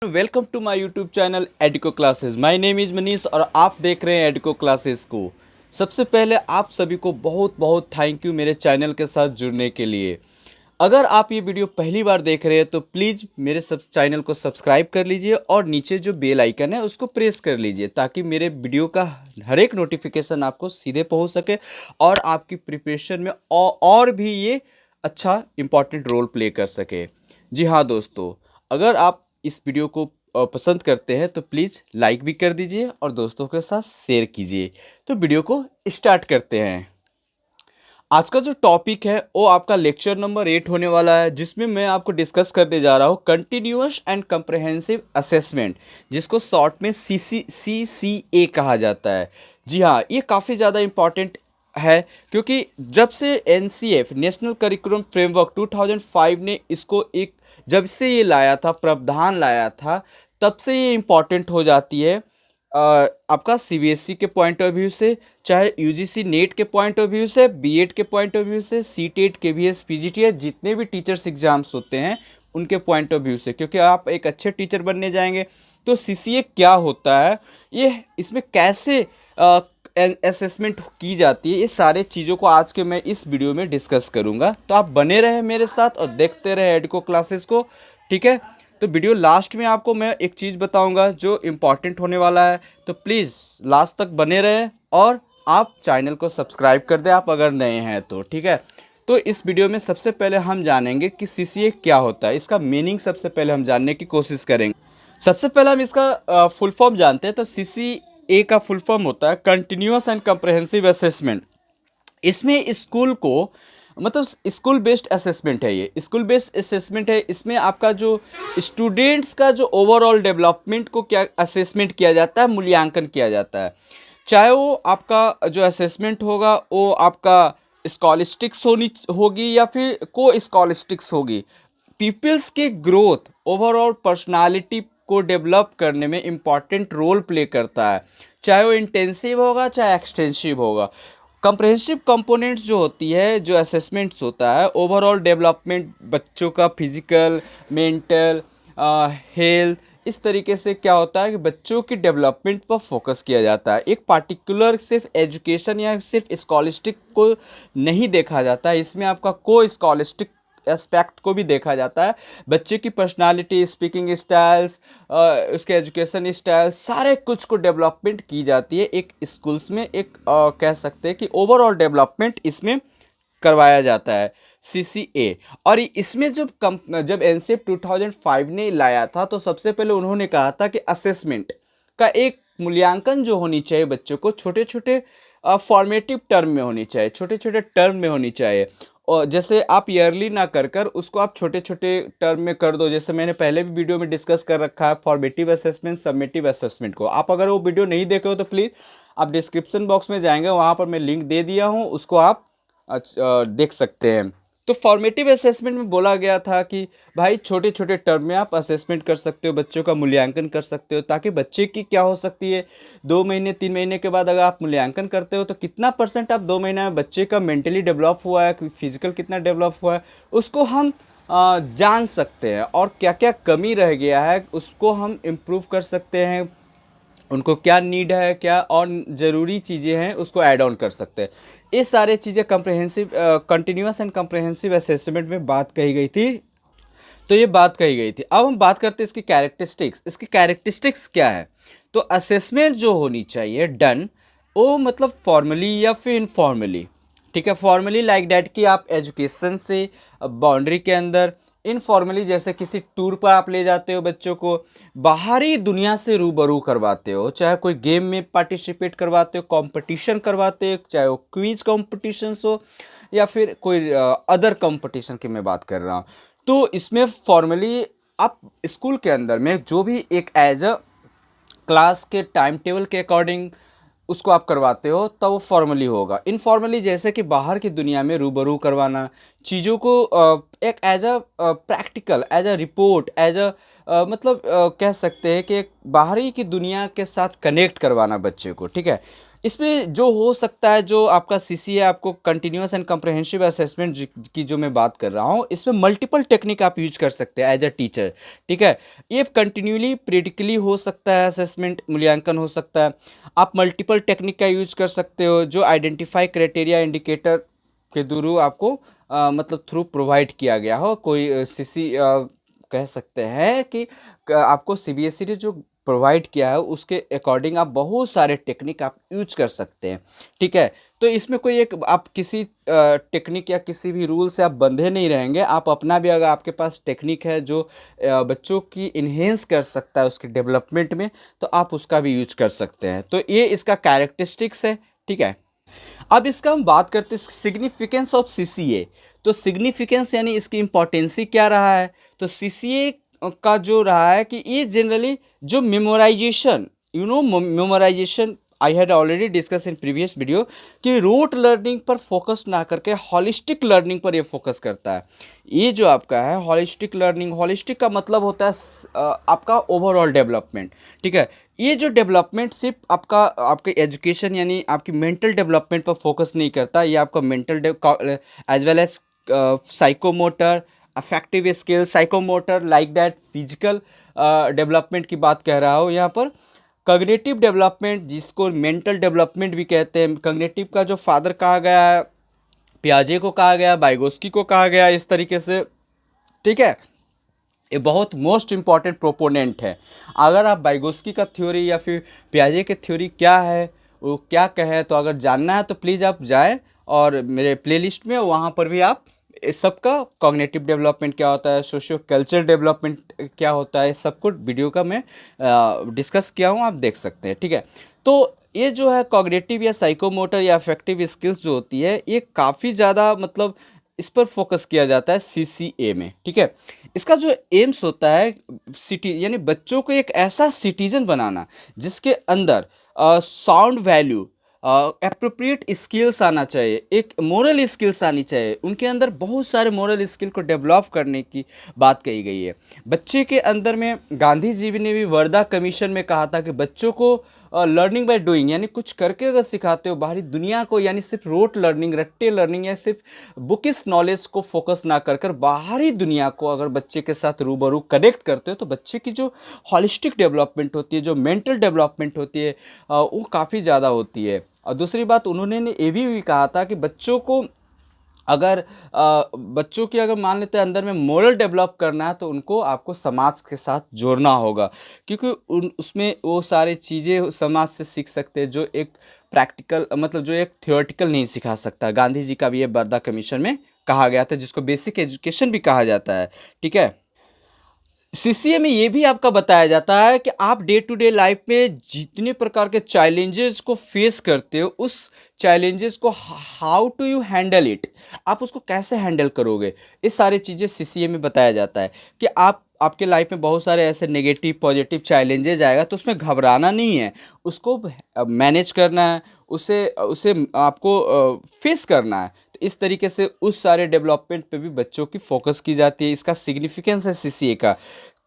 Welcome to my YouTube channel एडिको classes. My name is Manish और आप देख रहे हैं एडिको क्लासेस को। सबसे पहले आप सभी को बहुत बहुत थैंक यू मेरे चैनल के साथ जुड़ने के लिए। अगर आप ये वीडियो पहली बार देख रहे हैं तो प्लीज़ मेरे सब चैनल को सब्सक्राइब कर लीजिए और नीचे जो बेल आइकन है उसको प्रेस कर लीजिए ताकि मेरे वीडियो का हर एक नोटिफिकेशन आपको सीधे पहुंच सके और आपकी प्रिपरेशन में और भी ये अच्छा इम्पॉर्टेंट रोल प्ले कर सके। जी हाँ दोस्तों, अगर आप इस वीडियो को पसंद करते हैं तो प्लीज़ लाइक भी कर दीजिए और दोस्तों के साथ शेयर कीजिए। तो वीडियो को स्टार्ट करते हैं। आज का जो टॉपिक है वो आपका लेक्चर नंबर 8 होने वाला है, जिसमें मैं आपको डिस्कस करने जा रहा हूँ कंटिन्यूअस एंड कंप्रहेंसिव असेसमेंट, जिसको शॉर्ट में CCA कहा जाता है। जी हाँ, ये काफ़ी ज़्यादा इम्पॉर्टेंट है क्योंकि जब से NCF नेशनल करिकुलम फ्रेमवर्क 2005 ने इसको एक जब से ये लाया था, प्रावधान लाया था, तब से ये इम्पॉर्टेंट हो जाती है। आपका CBSE के पॉइंट ऑफ व्यू से, चाहे UGC नेट के पॉइंट ऑफ व्यू से, BEड के पॉइंट ऑफ व्यू से, CTET KVS PGT जितने भी टीचर्स एग्जाम्स होते हैं उनके पॉइंट ऑफ व्यू से, क्योंकि आप एक अच्छे टीचर बनने जाएंगे। तो CCA क्या होता है, ये इसमें कैसे असेसमेंट की जाती है, ये सारे चीज़ों को आज के मैं इस वीडियो में डिस्कस करूंगा। तो आप बने रहे मेरे साथ और देखते रहे एडिको क्लासेस को, ठीक है। तो वीडियो लास्ट में आपको मैं एक चीज़ बताऊंगा जो इम्पॉर्टेंट होने वाला है, तो प्लीज़ लास्ट तक बने रहें और आप चैनल को सब्सक्राइब कर दें आप अगर नए हैं तो, ठीक है। तो इस वीडियो में सबसे पहले हम जानेंगे कि CCA क्या होता है, इसका मीनिंग सबसे पहले हम जानने की कोशिश करेंगे। सबसे पहले हम इसका फुल फॉर्म जानते हैं। तो CCA का फुल फॉर्म होता है कंटिन्यूअस एंड कंप्रहेंसिव असेसमेंट। इसमें स्कूल को मतलब स्कूल बेस्ड असेसमेंट है, ये स्कूल बेस्ड असेसमेंट है। इसमें आपका जो स्टूडेंट्स का जो ओवरऑल डेवलपमेंट को क्या असेसमेंट किया जाता है, मूल्यांकन किया जाता है। चाहे वो आपका जो असेसमेंट होगा वो आपका स्कॉलस्टिक्स होगी या फिर को स्कॉलस्टिक्स होगी। पीपल्स के ग्रोथ, ओवरऑल पर्सनालिटी को डेवलप करने में इम्पॉर्टेंट रोल प्ले करता है, चाहे वो इंटेंसिव होगा चाहे एक्सटेंसिव होगा। कंप्रहेंसिव कंपोनेंट्स जो होती है, जो असेसमेंट्स होता है, ओवरऑल डेवलपमेंट बच्चों का फिजिकल, मेंटल, हेल्थ, इस तरीके से क्या होता है कि बच्चों की डेवलपमेंट पर फोकस किया जाता है। एक पार्टिकुलर सिर्फ एजुकेशन या सिर्फ स्कॉलस्टिक को नहीं देखा जाता है, इसमें आपका को स्कॉलस्टिक एस्पेक्ट को भी देखा जाता है। बच्चे की पर्सनालिटी, स्पीकिंग स्टाइल्स, उसके एजुकेशन स्टाइल, सारे कुछ को डेवलपमेंट की जाती है एक स्कूल्स में। एक कह सकते हैं कि ओवरऑल डेवलपमेंट इसमें करवाया जाता है CCA। और इसमें जब NCF 2005 ने लाया था तो सबसे पहले उन्होंने कहा था कि असेसमेंट का एक मूल्यांकन जो होनी चाहिए बच्चों को छोटे छोटे फॉर्मेटिव टर्म में होनी चाहिए, छोटे छोटे टर्म में होनी चाहिए। और जैसे आप ईयरली ना कर कर उसको आप छोटे छोटे टर्म में कर दो। जैसे मैंने पहले भी वीडियो में डिस्कस कर रखा है फॉर्मेटिव असेसमेंट, सबमेटिव असेसमेंट को। आप अगर वो वीडियो नहीं देखे हो तो प्लीज़ आप डिस्क्रिप्शन बॉक्स में जाएंगे, वहाँ पर मैं लिंक दे दिया हूँ, उसको आप देख सकते हैं। तो फॉर्मेटिव असेसमेंट में बोला गया था कि भाई छोटे छोटे टर्म में आप असेसमेंट कर सकते हो, बच्चों का मूल्यांकन कर सकते हो, ताकि बच्चे की क्या हो सकती है 2 महीने 3 महीने के बाद अगर आप मूल्यांकन करते हो तो कितना परसेंट आप 2 महीने में बच्चे का मेंटली डेवलप हुआ है, फिजिकल कितना डेवलप हुआ है, उसको हम जान सकते हैं। और क्या क्या कमी रह गया है उसको हम इम्प्रूव कर सकते हैं, उनको क्या नीड है, क्या और ज़रूरी चीज़ें हैं उसको ऐड ऑन कर सकते हैं। ये सारे चीज़ें comprehensive continuous and comprehensive assessment में बात कही गई थी। तो ये बात कही गई थी। अब हम बात करते हैं इसकी कैरेक्टरिस्टिक्स। इसकी कैरेक्टरिस्टिक्स क्या है? तो असेसमेंट जो होनी चाहिए डन, वो मतलब फॉर्मली या फिर इनफॉर्मली, ठीक है। फॉर्मली लाइक डैट कि आप एजुकेशन से बाउंड्री के अंदर, इनफॉर्मली जैसे किसी टूर पर आप ले जाते हो बच्चों को, बाहरी दुनिया से रूबरू करवाते हो, चाहे कोई गेम में पार्टिसिपेट करवाते हो, कंपटीशन करवाते हो, चाहे वो क्विज कॉम्पिटिशन्स हो या फिर कोई अदर कंपटीशन की मैं बात कर रहा हूँ। तो इसमें फॉर्मली आप स्कूल के अंदर में जो भी एक एज अ क्लास के टाइम टेबल के अकॉर्डिंग उसको आप करवाते हो तब वो फॉर्मली होगा। इनफॉर्मली जैसे कि बाहर की दुनिया में रूबरू करवाना, चीज़ों को एक as a practical, as a report, as a मतलब कह सकते हैं कि एक बाहरी की दुनिया के साथ कनेक्ट करवाना बच्चे को, ठीक है। इसमें जो हो सकता है, जो आपका सीसीए आपको कंटिन्यूअस एंड कम्प्रहेंसिव असेसमेंट की जो मैं बात कर रहा हूँ, इसमें मल्टीपल टेक्निक आप यूज कर सकते हैं एज अ टीचर। ठीक है, ये कंटिन्यूली प्रेडिकली हो सकता है, असेसमेंट मूल्यांकन हो सकता है। आप मल्टीपल टेक्निक का यूज कर सकते हो जो आइडेंटिफाई क्राइटेरिया इंडिकेटर के थ्रू आपको मतलब थ्रू प्रोवाइड किया गया हो। कोई सीसी कह सकते हैं कि आपको सीबीएसई ने जो प्रोवाइड किया है उसके अकॉर्डिंग आप बहुत सारे टेक्निक आप यूज कर सकते हैं। ठीक है, तो इसमें कोई एक आप किसी टेक्निक या किसी भी रूल से आप बंधे नहीं रहेंगे। आप अपना भी, अगर आपके पास टेक्निक है जो बच्चों की इन्हेंस कर सकता है उसके डेवलपमेंट में, तो आप उसका भी यूज कर सकते हैं। तो ये इसका कैरेक्टरिस्टिक्स है। ठीक है, अब इसका हम बात करते हैं सिग्निफिकेंस ऑफ सीसीए। तो सिग्निफिकेंस यानी इसकी इम्पोर्टेंसी क्या रहा है। तो सीसीए का जो रहा है कि ये जनरली जो memorisation, memorisation I had already discuss in previous video कि रूट लर्निंग पर फोकस ना करके हॉलिस्टिक लर्निंग पर ये फोकस करता है। ये जो आपका है हॉलिस्टिक लर्निंग, हॉलिस्टिक का मतलब होता है आपका ओवरऑल डेवलपमेंट। ठीक है, ये जो डेवलपमेंट सिर्फ आपका आपके एजुकेशन यानी आपकी मेंटल डेवलपमेंट पर फोकस नहीं करता। ये आपका mental as well as psychomotor, affective skill, psychomotor like that, physical development की बात कह रहा हूँ यहाँ पर। कॉग्निटिव डेवलपमेंट जिसको मेंटल डेवलपमेंट भी कहते हैं, कॉग्निटिव का जो फादर कहा गया है, पियाजे को कहा गया, बाइगोस्की को कहा गया, इस तरीके से। ठीक है, ये बहुत मोस्ट इम्पॉर्टेंट प्रोपोनेंट है। अगर आप बाइगोस्की का थ्योरी या फिर पियाजे के थ्योरी क्या है वो क्या कहे, तो अगर जानना है तो प्लीज़ आप जाएं और मेरे प्लेलिस्ट में, वहाँ पर भी आप इस सब का कॉग्निटिव डेवलपमेंट क्या होता है, सोशियो कल्चर डेवलपमेंट क्या होता है, सब कुछ वीडियो का मैं डिस्कस किया हूँ, आप देख सकते हैं। ठीक है, तो ये जो है कॉग्निटिव या साइकोमोटर या अफेक्टिव स्किल्स जो होती है, ये काफ़ी ज़्यादा मतलब इस पर फोकस किया जाता है सीसीए में। ठीक है, इसका जो एम्स होता है सिटी यानी बच्चों को एक ऐसा सिटीजन बनाना जिसके अंदर साउंड वैल्यू, एप्रोप्रिएट स्किल्स आना चाहिए, एक मोरल स्किल्स आनी चाहिए। उनके अंदर बहुत सारे मोरल स्किल को डेवलप करने की बात कही गई है। बच्चे के अंदर में गांधी जी ने भी वर्धा कमीशन में कहा था कि बच्चों को लर्निंग बाय डूइंग यानी कुछ करके अगर सिखाते हो बाहरी दुनिया को, यानी सिर्फ रोट लर्निंग, रट्टे लर्निंग या सिर्फ बुकिस नॉलेज को फोकस ना कर कर बाहरी दुनिया को अगर बच्चे के साथ रूबरू कनेक्ट करते हो, तो बच्चे की जो हॉलिस्टिक डेवलपमेंट होती है, जो मेंटल डेवलपमेंट होती है, वो काफ़ी ज़्यादा होती है। और दूसरी बात उन्होंने ये भी कहा था कि बच्चों को अगर बच्चों की अगर मान लेते हैं अंदर में मोरल डेवलप करना है, तो उनको आपको समाज के साथ जोड़ना होगा, क्योंकि उसमें वो सारी चीज़ें समाज से सीख सकते हैं जो एक प्रैक्टिकल मतलब जो एक थियोरेटिकल नहीं सिखा सकता। गांधी जी का भी ये वर्धा कमीशन में कहा गया था, जिसको बेसिक एजुकेशन भी कहा जाता है। ठीक है, सीसीए में ये भी आपका बताया जाता है कि आप डे टू डे लाइफ में जितने प्रकार के चैलेंजेस को फेस करते हो, उस चैलेंजेस को how to you handle it, आप उसको कैसे हैंडल करोगे, ये सारी चीज़ें सीसीए में बताया जाता है कि आप आपके लाइफ में बहुत सारे ऐसे नेगेटिव पॉजिटिव चैलेंजेस आएगा, तो उसमें घबराना नहीं है, उसको मैनेज करना है, उसे उसे आपको फेस करना है। तो इस तरीके से उस सारे डेवलपमेंट पे भी बच्चों की फोकस की जाती है। इसका सिग्निफिकेंस है सीसीए का।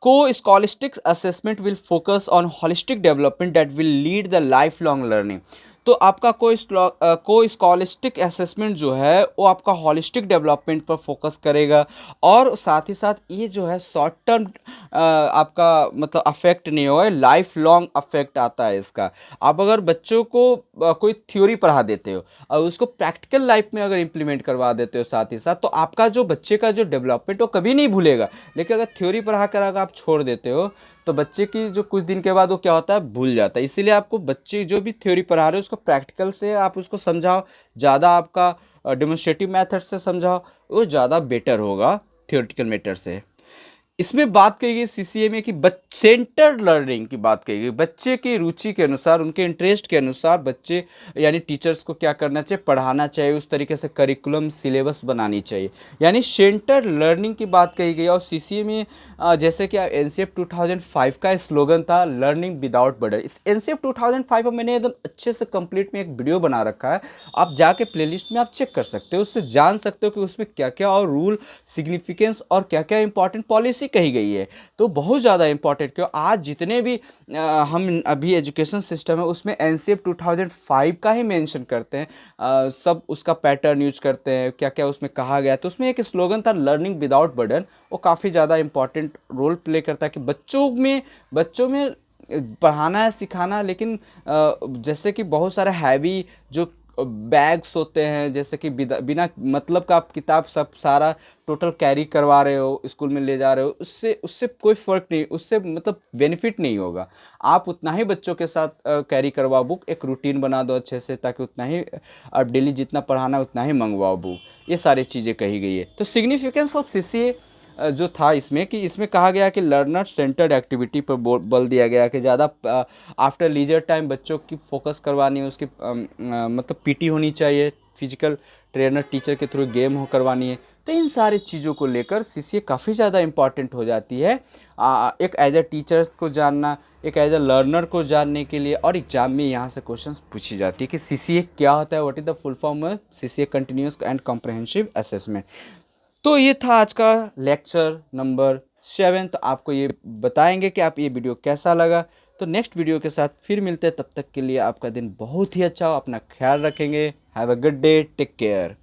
Co-scholastic assessment will focus on holistic development that will lead the lifelong learning। तो आपका को स्कॉलिस्टिक असेसमेंट जो है वो आपका हॉलिस्टिक डेवलपमेंट पर फोकस करेगा, और साथ ही साथ ये जो है शॉर्ट टर्म आपका मतलब अफेक्ट नहीं होगा, लाइफ लॉन्ग अफेक्ट आता है इसका। आप अगर बच्चों को कोई थ्योरी पढ़ा देते हो और उसको प्रैक्टिकल लाइफ में अगर इम्प्लीमेंट करवा देते हो साथ ही साथ, तो आपका जो बच्चे का जो डेवलपमेंट वो कभी नहीं भूलेगा। लेकिन अगर थ्योरी पढ़ा कर अगर आप छोड़ देते हो, तो बच्चे की जो कुछ दिन के बाद वो क्या होता है, भूल जाता है। इसीलिए आपको बच्चे जो भी थ्योरी पढ़ा रहे हो उसको प्रैक्टिकल से आप उसको समझाओ, ज़्यादा आपका डेमोन्स्ट्रेटिव मेथड से समझाओ, वो ज़्यादा बेटर होगा थ्योरेटिकल मेथड से। इसमें बात कही गई सीसीए में कि सेंटर्ड लर्निंग की बात कही गई। बच्चे की रुचि के अनुसार, उनके इंटरेस्ट के अनुसार बच्चे यानी टीचर्स को क्या करना चाहिए, पढ़ाना चाहिए, उस तरीके से करिकुलम सिलेबस बनानी चाहिए, यानी सेंटर्ड लर्निंग की बात कही गई। और सीसीए में जैसे कि एनसीएफ 2005 का स्लोगन था लर्निंग विदाउट बॉर्डर। इस एनसीएफ 2005 में मैंने एकदम अच्छे से कंप्लीट में एक वीडियो बना रखा है, आप जाके प्लेलिस्ट में आप चेक कर सकते हो, उससे जान सकते हो कि उसमें क्या क्या और रूल सिग्निफिकेंस और क्या क्या इंपॉर्टेंट पॉलिसी कही गई है। तो बहुत ज़्यादा इंपॉर्टेंट, क्यों आज जितने भी हम अभी एजुकेशन सिस्टम है उसमें एनसीएफ 2005 का ही मेंशन करते हैं। सब उसका पैटर्न यूज करते हैं, क्या क्या उसमें कहा गया। तो उसमें एक स्लोगन था लर्निंग विदाउट बर्डन, वो काफ़ी ज़्यादा इंपॉर्टेंट रोल प्ले करता है कि बच्चों में पढ़ाना है, सिखाना है, लेकिन जैसे कि बहुत सारे हैवी जो बैग्स होते हैं, जैसे कि बिना मतलब का आप किताब सब सारा टोटल कैरी करवा रहे हो, स्कूल में ले जा रहे हो, उससे उससे कोई फ़र्क नहीं, उससे मतलब बेनिफिट नहीं होगा। आप उतना ही बच्चों के साथ कैरी करवाओ बुक, एक रूटीन बना दो अच्छे से, ताकि उतना ही आप डेली जितना पढ़ाना है उतना ही मंगवाओ बुक। ये सारी चीज़ें कही गई है। तो सिग्निफिकेंस ऑफ सीसीए जो था इसमें, कि इसमें कहा गया कि लर्नर सेंटर्ड एक्टिविटी पर बल दिया गया, कि ज़्यादा आफ्टर लीजर टाइम बच्चों की फोकस करवानी है, उसकी मतलब पीटी होनी चाहिए, फिजिकल ट्रेनर टीचर के थ्रू गेम हो करवानी है। तो इन सारी चीज़ों को लेकर सीसीए काफ़ी ज़्यादा इंपॉर्टेंट हो जाती है, एक एज ए टीचर्स को जानना, एक एज ए लर्नर को जानने के लिए। और एग्जाम में यहाँ से क्वेश्चंस पूछी जाती है कि सीसीए क्या होता है, what is the full form है CCA continuous and comprehensive assessment. तो ये था आज का लेक्चर नंबर 7। तो आपको ये बताएंगे कि आप ये वीडियो कैसा लगा। तो नेक्स्ट वीडियो के साथ फिर मिलते हैं, तब तक के लिए आपका दिन बहुत ही अच्छा हो, अपना ख्याल रखेंगे। Have a good day, take care.